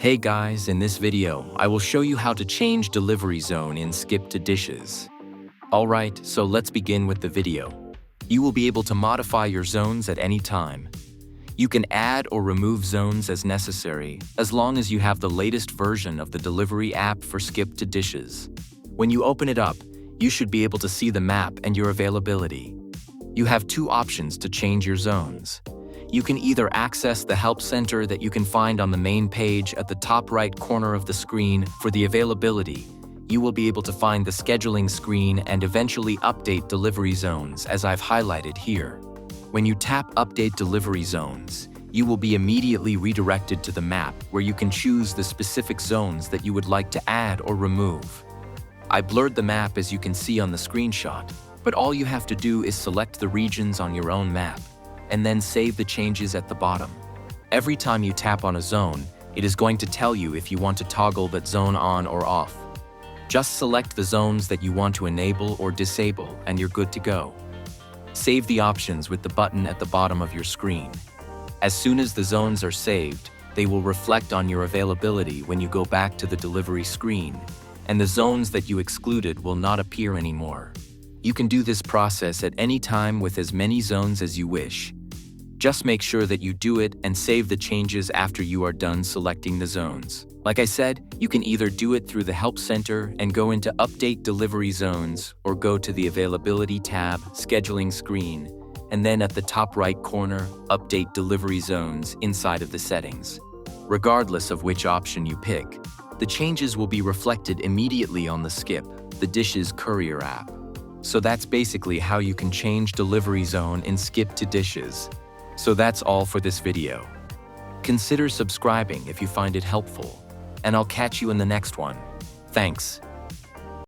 Hey guys, in this video, I will show you how to change delivery zone in Skip to Dishes. Alright, so let's begin with the video. You will be able to modify your zones at any time. You can add or remove zones as necessary, as long as you have the latest version of the delivery app for Skip to Dishes. When you open it up, you should be able to see the map and your availability. You have two options to change your zones. You can either access the Help Center that you can find on the main page at the top right corner of the screen. For the availability, you will be able to find the scheduling screen and eventually update delivery zones as I've highlighted here. When you tap Update Delivery Zones, you will be immediately redirected to the map where you can choose the specific zones that you would like to add or remove. I blurred the map as you can see on the screenshot, but all you have to do is select the regions on your own map and then save the changes at the bottom. Every time you tap on a zone, it is going to tell you if you want to toggle that zone on or off. Just select the zones that you want to enable or disable and you're good to go. Save the options with the button at the bottom of your screen. As soon as the zones are saved, they will reflect on your availability when you go back to the delivery screen, and the zones that you excluded will not appear anymore. You can do this process at any time with as many zones as you wish. Just make sure that you do it and save the changes after you are done selecting the zones. Like I said, you can either do it through the Help Center and go into Update Delivery Zones, or go to the Availability tab, Scheduling screen, and then at the top right corner, Update Delivery Zones inside of the settings. Regardless of which option you pick, the changes will be reflected immediately on the Skip, the Dishes Courier app. So that's basically how you can change delivery zone in Skip to Dishes. So that's all for this video. Consider subscribing if you find it helpful, and I'll catch you in the next one. Thanks.